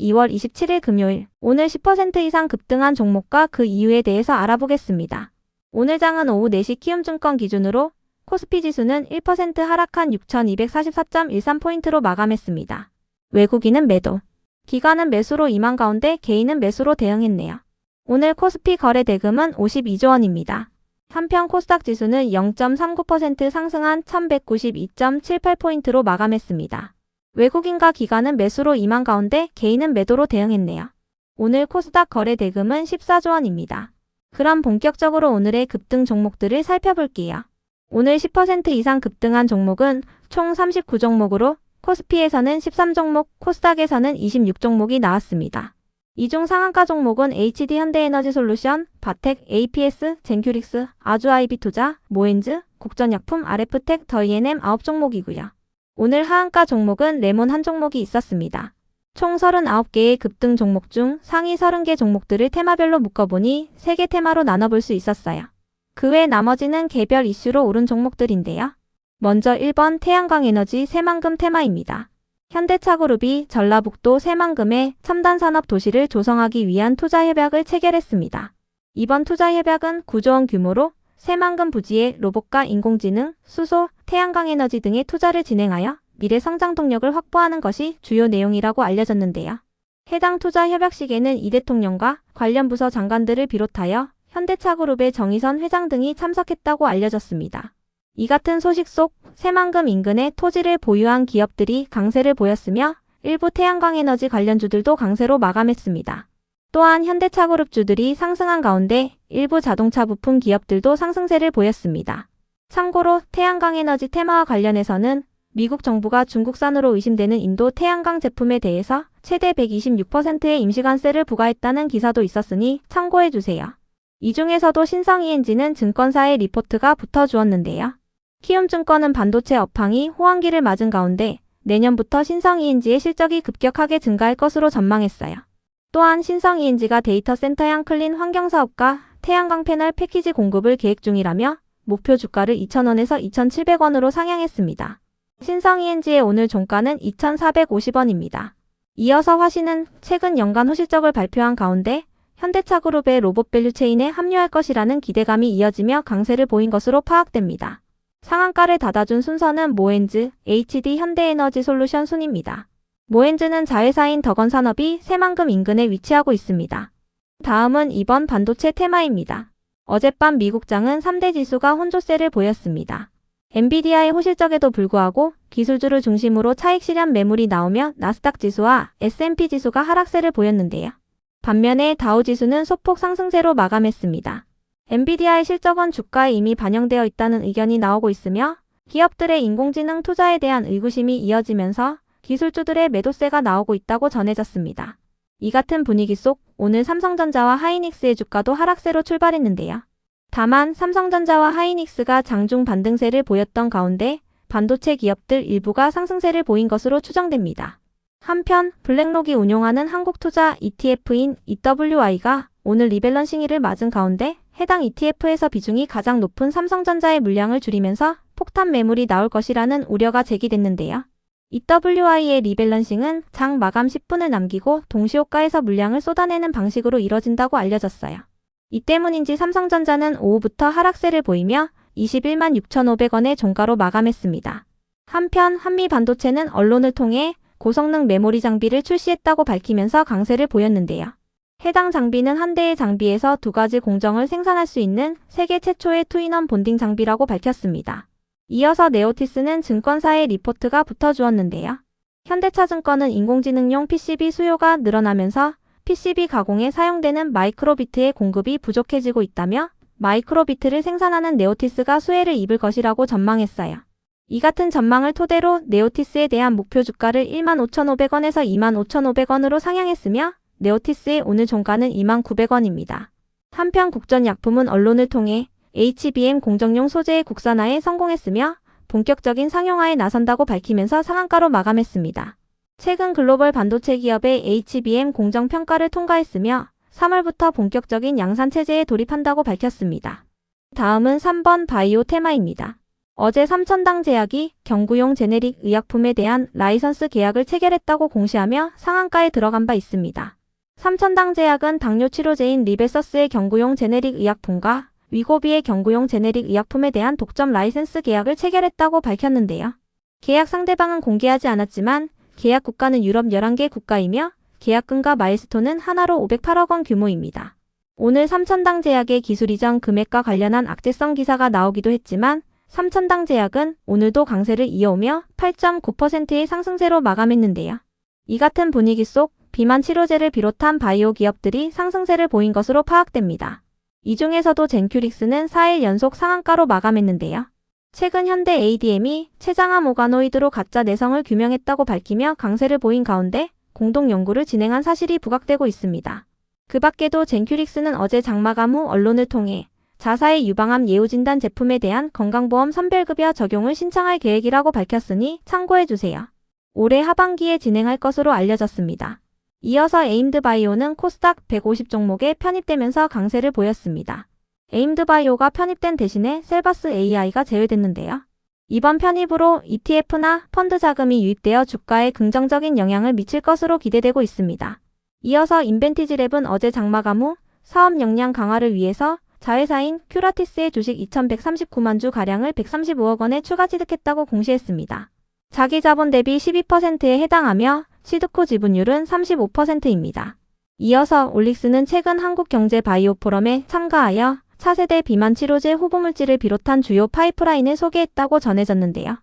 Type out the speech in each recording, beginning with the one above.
2월 27일 금요일, 오늘 10% 이상 급등한 종목과 그 이유에 대해서 알아보겠습니다. 오늘 장은 오후 4시 키움증권 기준으로 코스피 지수는 1% 하락한 6,244.13포인트로 마감했습니다. 외국인은 매도, 기관은 매수로 임한 가운데 개인은 매수로 대응했네요. 오늘 코스피 거래 대금은 52조 원입니다. 한편 코스닥 지수는 0.39% 상승한 1,192.78포인트로 마감했습니다. 외국인과 기관은 매수로 임한 가운데 개인은 매도로 대응했네요. 오늘 코스닥 거래 대금은 14조 원입니다. 그럼 본격적으로 오늘의 급등 종목들을 살펴볼게요. 오늘 10% 이상 급등한 종목은 총 39종목으로 코스피에서는 13종목, 코스닥에서는 26종목이 나왔습니다. 이 중 상한가 종목은 HD 현대에너지솔루션, 바텍, APS, 젠큐릭스, 아주아이비투자, 모엔즈, 국전약품, RF텍, 더 E&M 9종목이고요. 오늘 하한가 종목은 레몬 1종목이 있었습니다. 총 39개의 급등 종목 중 상위 30개 종목들을 테마별로 묶어보니 3개 테마로 나눠볼 수 있었어요. 그 외 나머지는 개별 이슈로 오른 종목들인데요. 먼저 1번 태양광에너지 새만금 테마입니다. 현대차그룹이 전라북도 새만금에 첨단산업 도시를 조성하기 위한 투자협약을 체결했습니다. 이번 투자협약은 9조 원 규모로 새만금 부지에 로봇과 인공지능, 수소, 태양광에너지 등의 투자를 진행하여 미래 성장 동력을 확보하는 것이 주요 내용이라고 알려졌는데요. 해당 투자협약 식에는 이 대통령과 관련 부서 장관들을 비롯하여 현대차그룹의 정의선 회장 등이 참석했다고 알려졌습니다. 이 같은 소식 속 새만금 인근에 토지를 보유한 기업들이 강세를 보였으며 일부 태양광에너지 관련주들도 강세로 마감했습니다. 또한 현대차그룹주들이 상승한 가운데 일부 자동차 부품 기업들도 상승세를 보였습니다. 참고로 태양광에너지 테마와 관련해서는 미국 정부가 중국산으로 의심되는 인도 태양광 제품에 대해서 최대 126%의 임시관세를 부과했다는 기사도 있었으니 참고해주세요. 이 중에서도 신성ENG는 증권사의 리포트가 붙어주었는데요. 키움증권은 반도체 업황이 호황기를 맞은 가운데 내년부터 신성ENG의 실적이 급격하게 증가할 것으로 전망했어요. 또한 신성ENG가 데이터 센터형 클린 환경사업과 태양광 패널 패키지 공급을 계획 중이라며 목표 주가를 2,000원에서 2,700원으로 상향했습니다. 신성ENG의 오늘 종가는 2,450원입니다. 이어서 화신은 최근 연간 호실적을 발표한 가운데 현대차그룹의 로봇 밸류체인에 합류할 것이라는 기대감이 이어지며 강세를 보인 것으로 파악됩니다. 상한가를 닫아준 순서는 모엔즈, HD 현대에너지솔루션 순입니다. 모엔즈는 자회사인 덕원산업이 새만금 인근에 위치하고 있습니다. 다음은 이번 반도체 테마입니다. 어젯밤 미국장은 3대 지수가 혼조세를 보였습니다. 엔비디아의 호실적에도 불구하고 기술주를 중심으로 차익 실현 매물이 나오며 나스닥 지수와 S&P 지수가 하락세를 보였는데요. 반면에 다우지수는 소폭 상승세로 마감했습니다. 엔비디아의 실적은 주가에 이미 반영되어 있다는 의견이 나오고 있으며 기업들의 인공지능 투자에 대한 의구심이 이어지면서 기술주들의 매도세가 나오고 있다고 전해졌습니다. 이 같은 분위기 속 오늘 삼성전자와 하이닉스의 주가도 하락세로 출발했는데요. 다만 삼성전자와 하이닉스가 장중 반등세를 보였던 가운데 반도체 기업들 일부가 상승세를 보인 것으로 추정됩니다. 한편 블랙록이 운용하는 한국투자 ETF인 EWI가 오늘 리밸런싱일을 맞은 가운데 해당 ETF에서 비중이 가장 높은 삼성전자의 물량을 줄이면서 폭탄 매물이 나올 것이라는 우려가 제기됐는데요. EWI의 리밸런싱은 장 마감 10분을 남기고 동시호가에서 물량을 쏟아내는 방식으로 이뤄진다고 알려졌어요. 이 때문인지 삼성전자는 오후부터 하락세를 보이며 21만 6,500원의 종가로 마감했습니다. 한편 한미반도체는 언론을 통해 고성능 메모리 장비를 출시했다고 밝히면서 강세를 보였는데요. 해당 장비는 한 대의 장비에서 2가지 공정을 생산할 수 있는 세계 최초의 투인원 본딩 장비라고 밝혔습니다. 이어서 네오티스는 증권사의 리포트가 붙어주었는데요. 현대차증권은 인공지능용 PCB 수요가 늘어나면서 PCB 가공에 사용되는 마이크로비트의 공급이 부족해지고 있다며 마이크로비트를 생산하는 네오티스가 수혜를 입을 것이라고 전망했어요. 이 같은 전망을 토대로 네오티스에 대한 목표 주가를 15,500원에서 25,500원으로 상향했으며 네오티스의 오늘 종가는 29,900원입니다. 한편 국전약품은 언론을 통해 HBM 공정용 소재의 국산화에 성공했으며 본격적인 상용화에 나선다고 밝히면서 상한가로 마감했습니다. 최근 글로벌 반도체 기업의 HBM 공정 평가를 통과했으며 3월부터 본격적인 양산 체제에 돌입한다고 밝혔습니다. 다음은 3번 바이오 테마입니다. 어제 삼천당제약이 경구용 제네릭 의약품에 대한 라이선스 계약을 체결했다고 공시하며 상한가에 들어간 바 있습니다. 삼천당제약은 당뇨 치료제인 리베서스의 경구용 제네릭 의약품과 위고비의 경구용 제네릭 의약품에 대한 독점 라이선스 계약을 체결했다고 밝혔는데요. 계약 상대방은 공개하지 않았지만 계약 국가는 유럽 11개 국가이며 계약금과 마일스톤은 하나로 508억 원 규모입니다. 오늘 삼천당제약의 기술 이전 금액과 관련한 악재성 기사가 나오기도 했지만 삼천당제약은 오늘도 강세를 이어오며 8.9%의 상승세로 마감했는데요. 이 같은 분위기 속 비만 치료제를 비롯한 바이오 기업들이 상승세를 보인 것으로 파악됩니다. 이 중에서도 젠큐릭스는 4일 연속 상한가로 마감했는데요. 최근 현대 ADM이 췌장암 오가노이드로 가짜 내성을 규명했다고 밝히며 강세를 보인 가운데 공동 연구를 진행한 사실이 부각되고 있습니다. 그 밖에도 젠큐릭스는 어제 장마감 후 언론을 통해 자사의 유방암 예후진단 제품에 대한 건강보험 선별급여 적용을 신청할 계획이라고 밝혔으니 참고해주세요. 올해 하반기에 진행할 것으로 알려졌습니다. 이어서 에임드바이오는 코스닥 150 종목에 편입되면서 강세를 보였습니다. 에임드바이오가 편입된 대신에 셀바스 AI가 제외됐는데요. 이번 편입으로 ETF나 펀드 자금이 유입되어 주가에 긍정적인 영향을 미칠 것으로 기대되고 있습니다. 이어서 인벤티지랩은 어제 장마감 후 사업 역량 강화를 위해서 자회사인 큐라티스의 주식 2139만 주 가량을 135억 원에 추가 취득했다고 공시했습니다. 자기 자본 대비 12%에 해당하며 취득 후 지분율은 35%입니다. 이어서 올릭스는 최근 한국경제바이오 포럼에 참가하여 차세대 비만 치료제 후보물질을 비롯한 주요 파이프라인을 소개했다고 전해졌는데요.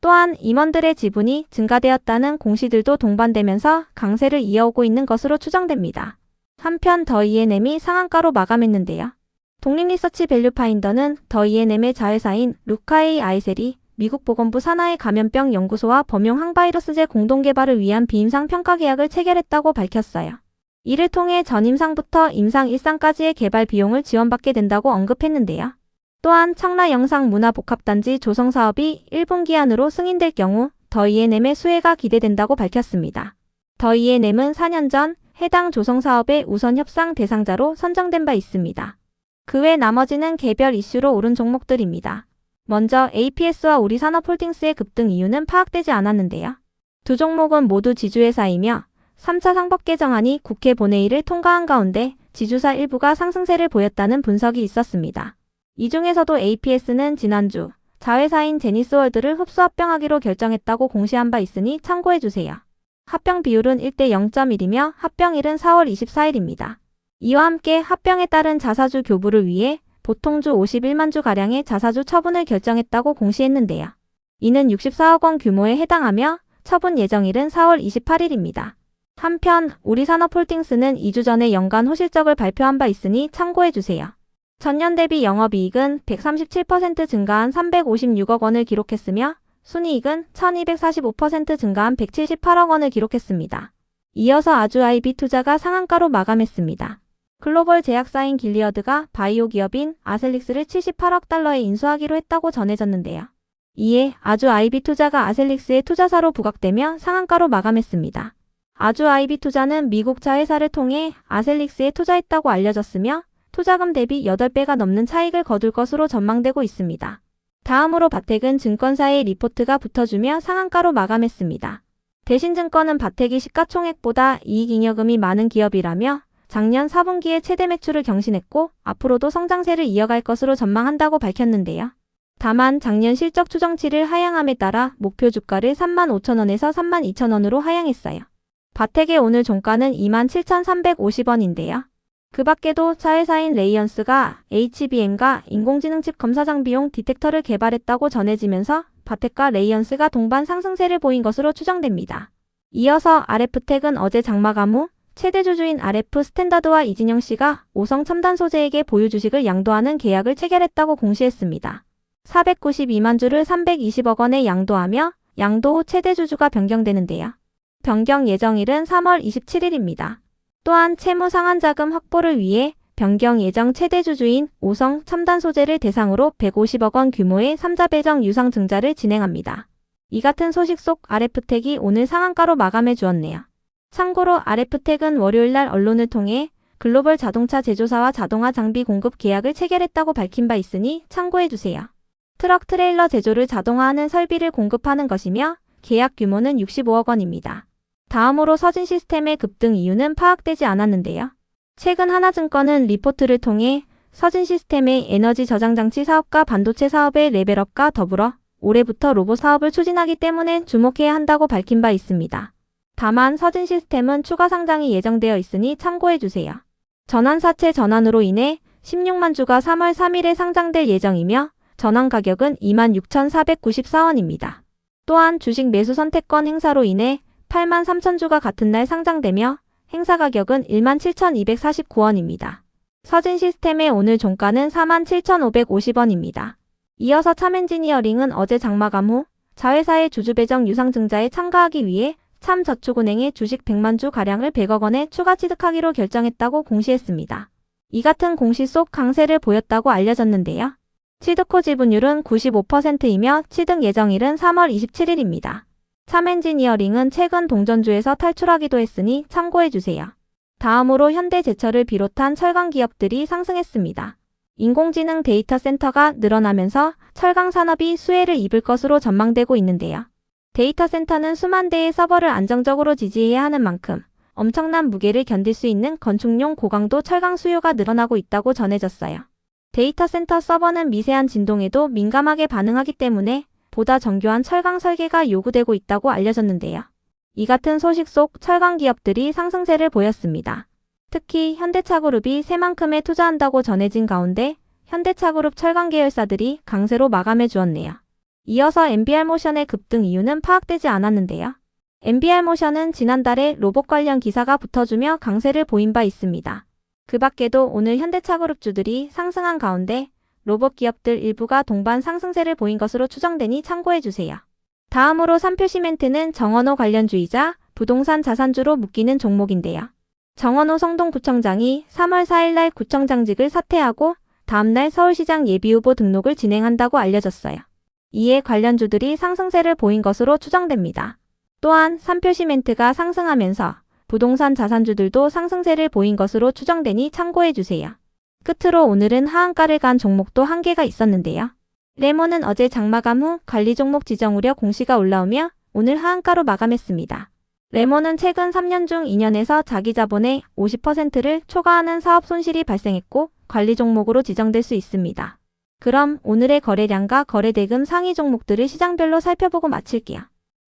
또한 임원들의 지분이 증가되었다는 공시들도 동반되면서 강세를 이어오고 있는 것으로 추정됩니다. 한편 더 E&M이 상한가로 마감했는데요. 독립리서치 밸류파인더는 더 E&M의 자회사인 루카에이 아이셀이 미국 보건부 산하의 감염병 연구소와 범용 항바이러스제 공동개발을 위한 비임상 평가 계약을 체결했다고 밝혔어요. 이를 통해 전임상부터 임상 1상까지의 개발 비용을 지원받게 된다고 언급했는데요. 또한 청라영상문화복합단지 조성 사업이 1분기 안으로 승인될 경우 더 E&M의 수혜가 기대된다고 밝혔습니다. 더 E&M은 4년 전 해당 조성 사업의 우선 협상 대상자로 선정된 바 있습니다. 그 외 나머지는 개별 이슈로 오른 종목들입니다. 먼저 APS와 우리산업홀딩스의 급등 이유는 파악되지 않았는데요. 두 종목은 모두 지주회사이며 3차 상법 개정안이 국회 본회의를 통과한 가운데 지주사 일부가 상승세를 보였다는 분석이 있었습니다. 이 중에서도 APS는 지난주 자회사인 제니스월드를 흡수 합병하기로 결정했다고 공시한 바 있으니 참고해주세요. 합병 비율은 1대 0.1이며 합병일은 4월 24일입니다. 이와 함께 합병에 따른 자사주 교부를 위해 보통주 51만 주가량의 자사주 처분을 결정했다고 공시했는데요. 이는 64억 원 규모에 해당하며 처분 예정일은 4월 28일입니다. 한편 우리산업홀딩스는 2주 전에 연간 호실적을 발표한 바 있으니 참고해주세요. 전년 대비 영업이익은 137% 증가한 356억 원을 기록했으며 순이익은 1245% 증가한 178억 원을 기록했습니다. 이어서 아주아이비투자가 상한가로 마감했습니다. 글로벌 제약사인 길리어드가 바이오 기업인 아셀릭스를 78억 달러에 인수하기로 했다고 전해졌는데요. 이에 아주아이비투자가 아셀릭스의 투자사로 부각되며 상한가로 마감했습니다. 아주아이비투자는 미국 자회사를 통해 아셀릭스에 투자했다고 알려졌으며 투자금 대비 8배가 넘는 차익을 거둘 것으로 전망되고 있습니다. 다음으로 바텍은 증권사의 리포트가 붙어주며 상한가로 마감했습니다. 대신증권은 바텍이 시가총액보다 이익잉여금이 많은 기업이라며 작년 4분기에 최대 매출을 경신했고 앞으로도 성장세를 이어갈 것으로 전망한다고 밝혔는데요. 다만 작년 실적 추정치를 하향함에 따라 목표 주가를 35,000원에서 32,000원으로 하향했어요. 바텍의 오늘 종가는 27,350원인데요. 그 밖에도 자회사인 레이언스가 HBM과 인공지능 칩 검사 장비용 디텍터를 개발했다고 전해지면서 바텍과 레이언스가 동반 상승세를 보인 것으로 추정됩니다. 이어서 RF텍은 어제 장마감 후 최대 주주인 RF 스탠다드와 이진영 씨가 오성 첨단 소재에게 보유 주식을 양도하는 계약을 체결했다고 공시했습니다. 492만 주를 320억 원에 양도하며 양도 후 최대 주주가 변경되는데요. 변경 예정일은 3월 27일입니다. 또한 채무 상환 자금 확보를 위해 변경 예정 최대 주주인 오성 첨단 소재를 대상으로 150억 원 규모의 3자 배정 유상 증자를 진행합니다. 이 같은 소식 속 RF텍이 오늘 상한가로 마감해 주었네요. 참고로 RF텍은 월요일날 언론을 통해 글로벌 자동차 제조사와 자동화 장비 공급 계약을 체결했다고 밝힌 바 있으니 참고해주세요. 트럭 트레일러 제조를 자동화하는 설비를 공급하는 것이며 계약 규모는 65억 원입니다. 다음으로 서진시스템의 급등 이유는 파악되지 않았는데요. 최근 하나증권은 리포트를 통해 서진시스템의 에너지 저장장치 사업과 반도체 사업의 레벨업과 더불어 올해부터 로봇 사업을 추진하기 때문에 주목해야 한다고 밝힌 바 있습니다. 다만 서진시스템은 추가 상장이 예정되어 있으니 참고해주세요. 전환사채 전환으로 인해 16만 주가 3월 3일에 상장될 예정이며 전환 가격은 26,494원입니다. 또한 주식 매수 선택권 행사로 인해 8만 3천 주가 같은 날 상장되며 행사 가격은 17,249원입니다. 서진시스템의 오늘 종가는 47,550원입니다. 이어서 참엔지니어링은 어제 장마감 후 자회사의 주주배정 유상증자에 참가하기 위해 참저축은행의 주식 100만 주 가량을 100억 원에 추가 취득하기로 결정했다고 공시했습니다. 이 같은 공시 속 강세를 보였다고 알려졌는데요. 취득 후 지분율은 95%이며 취득 예정일은 3월 27일입니다. 참엔지니어링은 최근 동전주에서 탈출하기도 했으니 참고해주세요. 다음으로 현대제철을 비롯한 철강 기업들이 상승했습니다. 인공지능 데이터 센터가 늘어나면서 철강 산업이 수혜를 입을 것으로 전망되고 있는데요. 데이터 센터는 수만 대의 서버를 안정적으로 지지해야 하는 만큼 엄청난 무게를 견딜 수 있는 건축용 고강도 철강 수요가 늘어나고 있다고 전해졌어요. 데이터 센터 서버는 미세한 진동에도 민감하게 반응하기 때문에 보다 정교한 철강 설계가 요구되고 있다고 알려졌는데요. 이 같은 소식 속 철강 기업들이 상승세를 보였습니다. 특히 현대차그룹이 새만큼에 투자한다고 전해진 가운데 현대차그룹 철강 계열사들이 강세로 마감해 주었네요. 이어서 MBR모션의 급등 이유는 파악되지 않았는데요. MBR모션은 지난달에 로봇 관련 기사가 붙어주며 강세를 보인 바 있습니다. 그 밖에도 오늘 현대차그룹주들이 상승한 가운데 로봇 기업들 일부가 동반 상승세를 보인 것으로 추정되니 참고해주세요. 다음으로 삼표시멘트는 정원호 관련주이자 부동산 자산주로 묶이는 종목인데요. 정원호 성동구청장이 3월 4일날 구청장직을 사퇴하고 다음날 서울시장 예비후보 등록을 진행한다고 알려졌어요. 이에 관련주들이 상승세를 보인 것으로 추정됩니다. 또한 삼표시멘트가 상승하면서 부동산 자산주들도 상승세를 보인 것으로 추정되니 참고해주세요. 끝으로 오늘은 하한가를 간 종목도 한 개가 있었는데요. 레몬은 어제 장마감 후 관리 종목 지정 우려 공시가 올라오며 오늘 하한가로 마감했습니다. 레몬은 최근 3년 중 2년에서 자기 자본의 50%를 초과하는 사업 손실이 발생했고 관리 종목으로 지정될 수 있습니다. 그럼 오늘의 거래량과 거래대금 상위 종목들을 시장별로 살펴보고 마칠게요.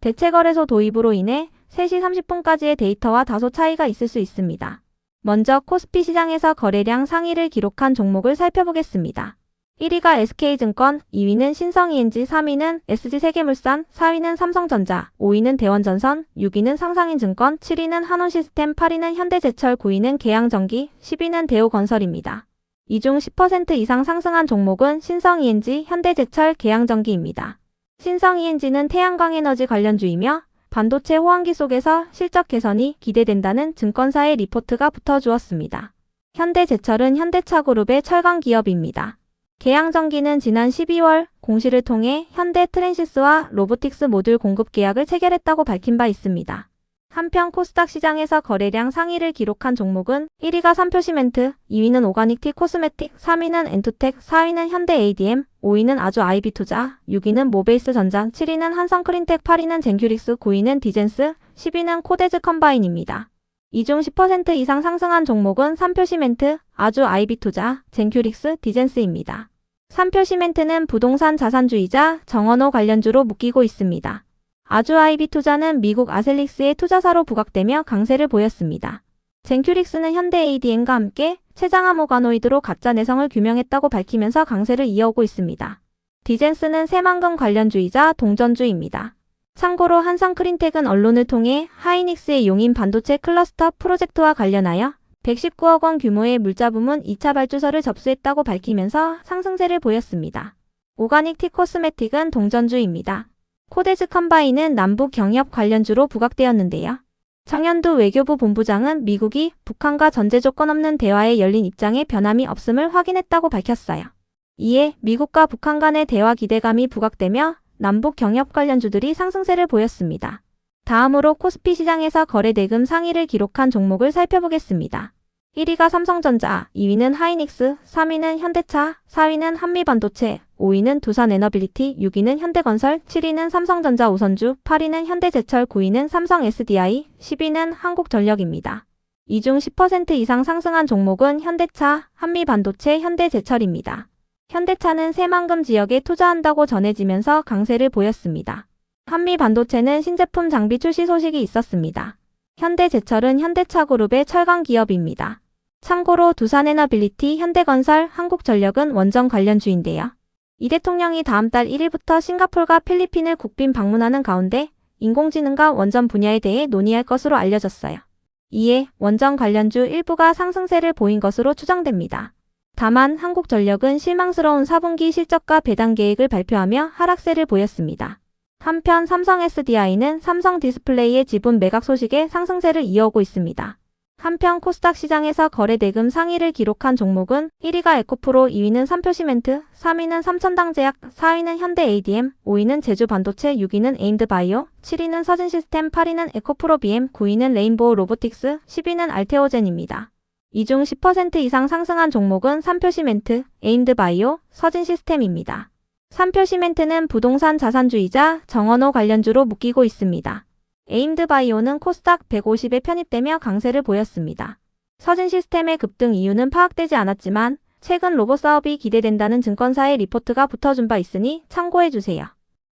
대체거래소 도입으로 인해 3시 30분까지의 데이터와 다소 차이가 있을 수 있습니다. 먼저 코스피 시장에서 거래량 상위를 기록한 종목을 살펴보겠습니다. 1위가 SK증권, 2위는 신성ENG, 3위는 SG세계물산, 4위는 삼성전자, 5위는 대원전선, 6위는 상상인증권, 7위는 한온시스템, 8위는 현대제철, 9위는 계양전기, 10위는 대우건설입니다. 이 중 10% 이상 상승한 종목은 신성ENG, 현대제철, 계양전기입니다. 신성ENG는 태양광에너지 관련주이며 반도체 호황기 속에서 실적 개선이 기대된다는 증권사의 리포트가 붙어주었습니다. 현대제철은 현대차그룹의 철강 기업입니다. 계양전기는 지난 12월 공시를 통해 현대트랜시스와 로보틱스 모듈 공급 계약을 체결했다고 밝힌 바 있습니다. 한편 코스닥 시장에서 거래량 상위를 기록한 종목은 1위가 삼표시멘트, 2위는 오가닉티 코스메틱, 3위는 엔투텍, 4위는 현대 ADM, 5위는 아주 아이비투자, 6위는 모베이스전자, 7위는 한성크린텍, 8위는 젠큐릭스, 9위는 디젠스, 10위는 코데즈 컴바인입니다. 이 중 10% 이상 상승한 종목은 삼표시멘트, 아주 아이비투자, 젠큐릭스, 디젠스입니다. 삼표시멘트는 부동산 자산주이자 정원호 관련주로 묶이고 있습니다. 아주 아이비투자는 미국 아셀릭스의 투자사로 부각되며 강세를 보였습니다. 젠큐릭스는 현대 ADM과 함께 췌장암 오가노이드로 가짜 내성을 규명했다고 밝히면서 강세를 이어오고 있습니다. 디젠스는 새만금 관련주이자 동전주입니다. 참고로 한성크린텍은 언론을 통해 하이닉스의 용인 반도체 클러스터 프로젝트와 관련하여 119억 원 규모의 물자 부문 2차 발주서를 접수했다고 밝히면서 상승세를 보였습니다. 오가닉 티 코스메틱은 동전주입니다. 코데즈 컴바인은 남북 경협 관련주로 부각되었는데요. 정현두 외교부 본부장은 미국이 북한과 전제 조건 없는 대화에 열린 입장에 변함이 없음을 확인했다고 밝혔어요. 이에 미국과 북한 간의 대화 기대감이 부각되며 남북 경협 관련주들이 상승세를 보였습니다. 다음으로 코스피 시장에서 거래대금 상위를 기록한 종목을 살펴보겠습니다. 1위가 삼성전자, 2위는 하이닉스, 3위는 현대차, 4위는 한미반도체, 5위는 두산에너빌리티, 6위는 현대건설, 7위는 삼성전자 우선주, 8위는 현대제철, 9위는 삼성 SDI, 10위는 한국전력입니다. 이 중 10% 이상 상승한 종목은 현대차, 한미반도체, 현대제철입니다. 현대차는 새만금 지역에 투자한다고 전해지면서 강세를 보였습니다. 한미반도체는 신제품 장비 출시 소식이 있었습니다. 현대제철은 현대차그룹의 철강 기업입니다. 참고로 두산에너빌리티, 현대건설, 한국전력은 원전 관련주인데요. 이 대통령이 다음 달 1일부터 싱가포르가 필리핀을 국빈 방문하는 가운데 인공지능과 원전 분야에 대해 논의할 것으로 알려졌어요. 이에 원전 관련주 일부가 상승세를 보인 것으로 추정됩니다. 다만 한국전력은 실망스러운 4분기 실적과 배당 계획을 발표하며 하락세를 보였습니다. 한편 삼성 SDI는 삼성 디스플레이의 지분 매각 소식에 상승세를 이어오고 있습니다. 한편 코스닥 시장에서 거래대금 상위를 기록한 종목은 1위가 에코프로, 2위는 삼표시멘트, 3위는 삼천당제약, 4위는 현대 ADM, 5위는 제주반도체, 6위는 에임드바이오, 7위는 서진시스템, 8위는 에코프로 BM, 9위는 레인보우 로보틱스, 10위는 알테오젠입니다. 이 중 10% 이상 상승한 종목은 삼표시멘트, 에임드바이오, 서진시스템입니다. 삼표시멘트는 부동산 자산주이자 정원호 관련주로 묶이고 있습니다. 에임드바이오는 코스닥 150에 편입되며 강세를 보였습니다. 서진시스템의 급등 이유는 파악되지 않았지만 최근 로봇 사업이 기대된다는 증권사의 리포트가 붙어준 바 있으니 참고해주세요.